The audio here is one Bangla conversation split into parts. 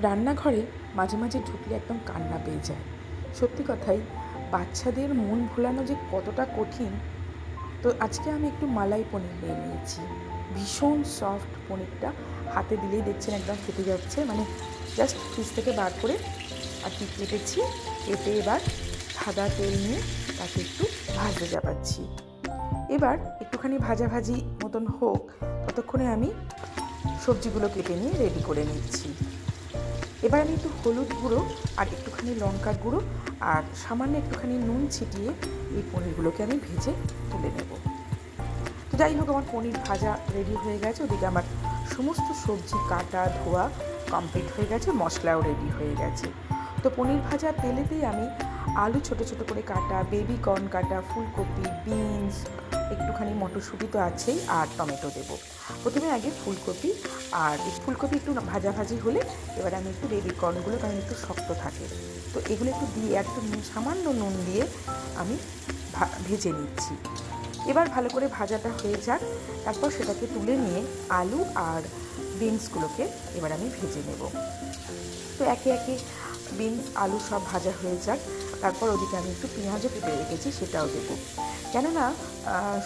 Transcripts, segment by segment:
রান্নাঘরে মাঝে মাঝে ঢুকলে একদম কান্না পেয়ে যায়। সত্যি কথাই, বাচ্চাদের মন ভোলানো যে কতটা কঠিন। তো আজকে আমি একটু মালাই পনির নিয়ে নিয়েছি। ভীষণ সফট পনিরটা, হাতে দিলেই দেখছেন একদম ফেটে যাচ্ছে। মানে জাস্ট ফ্রিজ থেকে বার করে আর কি কেটেছি, কেটে এবার সাদা তেল নিয়ে তাকে একটু ভাজতে চাপাচ্ছি। এবার একটুখানি ভাজাভাজি মতন হোক, ততক্ষণে আমি সবজিগুলো কেটে নিয়ে রেডি করে নিচ্ছি। এবার আমি একটু হলুদ গুঁড়ো আর একটুখানি লঙ্কার গুঁড়ো আর সামান্য একটুখানি নুন ছিটিয়ে এই পনিরগুলোকে আমি ভেজে তুলে নেব। তো যাই হোক, আমার পনির ভাজা রেডি হয়ে গেছে। ওদিকে আমার সমস্ত সবজি কাটা ধোয়া কমপ্লিট হয়ে গেছে, মশলাও রেডি হয়ে গেছে। তো পনির ভাজা তেলেতেই আমি আলু ছোটো ছোটো করে কাটা, বেবি কর্ন কাটা, ফুলকপি, বিনস, একটুখানি মটরশুঁটি তো আছেই, আর টমেটো দেবো। প্রথমে আগে ফুলকপি, আর এই ফুলকপি একটু ভাজাভাজি হলে এবার আমি একটু বেবি কর্নগুলো, কারণ একটু শক্ত থাকে, তো এগুলো একটু দিয়ে একটু সামান্য নুন দিয়ে আমি ভেজে নিচ্ছি। এবার ভালো করে ভাজাটা হয়ে যাক, তারপর সেটাকে তুলে নিয়ে আলু আর বিনসগুলোকে এবার আমি ভেজে নেব। তো একে একে বিনস আলু সব ভাজা হয়ে যাক, তারপর ওদিকে আমি একটু পেঁয়াজও কেটে রেখেছি, সেটাও দেবো। কেননা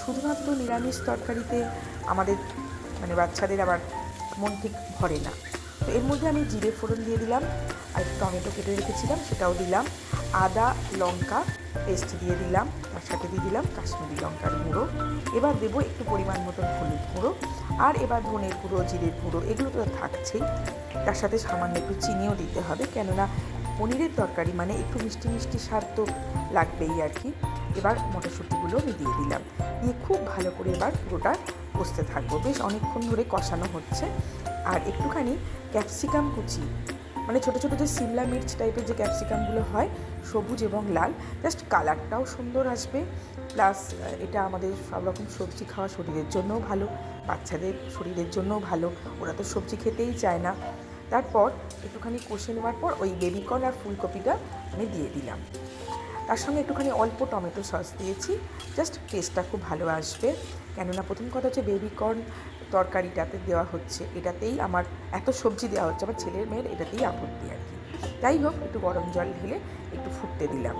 শুধুমাত্র নিরামিষ তরকারিতে আমাদের মানে বাচ্চাদের আবার মন ঠিক ভরে না। তো এর মধ্যে আমি জিরে ফোড়ন দিয়ে দিলাম, আর টমেটো কেটে রেখেছিলাম সেটাও দিলাম, আদা লঙ্কা পেস্ট দিয়ে দিলাম, তার সাথে দিয়ে দিলাম কাশ্মীরি লঙ্কার গুঁড়ো। এবার দেবো একটু পরিমাণ মতন হলুদ গুঁড়ো, আর এবার ধনের গুঁড়ো, জিরের গুঁড়ো, এগুলো তো থাকছেই। তার সাথে সামান্য একটু চিনিও দিতে হবে, কেননা পনিরের তরকারি মানে একটু মিষ্টি মিষ্টি স্বাদ তো লাগবেই আর কি। এবার মটরশুঁটিগুলো আমি দিয়ে দিলাম, দিয়ে খুব ভালো করে এবার পুরোটা কষতে থাকবো। বেশ অনেকক্ষণ ধরে কষানো হচ্ছে। আর একটুখানি ক্যাপসিকাম কুচি, মানে ছোটো ছোটো যে সিমলা মির্চ টাইপের যে ক্যাপসিকামগুলো হয়, সবুজ এবং লাল, জাস্ট কালারটাও সুন্দর আসবে, প্লাস এটা আমাদের সব রকম সবজি খাওয়া শরীরের জন্যও ভালো, বাচ্চাদের শরীরের জন্যও ভালো, ওরা তো সবজি খেতেই চায় না। তারপর একটুখানি কষে নেওয়ার পর ওই বেবিকর্ন আর ফুলকপিটা আমি দিয়ে দিলাম। তার সঙ্গে একটুখানি অল্প টমেটো সস দিয়েছি, জাস্ট টেস্টটা খুব ভালো আসবে। কেননা প্রথম কথা হচ্ছে বেবিকর্ন তরকারিটাতে দেওয়া হচ্ছে, এটাতেই আমার এত সবজি দেওয়া হচ্ছে, আমার ছেলের মেয়ের এটাতেই আপত্তি আর কি। যাই হোক, একটু গরম জল ঢেলে একটু ফুটতে দিলাম।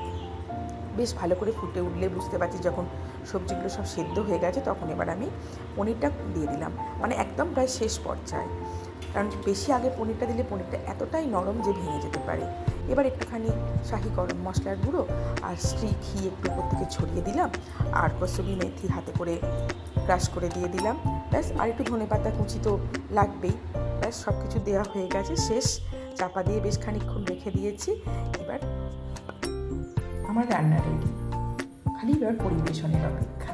বেশ ভালো করে ফুটে উঠলে বুঝতে পারছি যখন সবজিগুলো সব সেদ্ধ হয়ে গেছে, তখন এবার আমি পনিরটা দিয়ে দিলাম, মানে একদম প্রায় শেষ পর্যায়ে। কারণ বেশি আগে পনিরটা দিলে পনিরটা এতটাই নরম যে ভেঙে যেতে পারে। এবার একটুখানি শাহি গরম মশলার গুঁড়ো আর স্ত্রী ঘি একটু উপর থেকে ছড়িয়ে দিলাম, আর কসুরি মেথি হাতে করে ক্রাশ করে দিয়ে দিলাম, ব্যাস। আর একটু ধনেপাতা কুচি তো লাগবেই। ব্যাস, সব কিছু দেওয়া হয়ে গেছে, শেষ। চাপা দিয়ে বেশ খানিকক্ষণ রেখে দিয়েছি। এবার আমার রান্না রেডি, খালি এবার পরিবেশনের অপেক্ষা।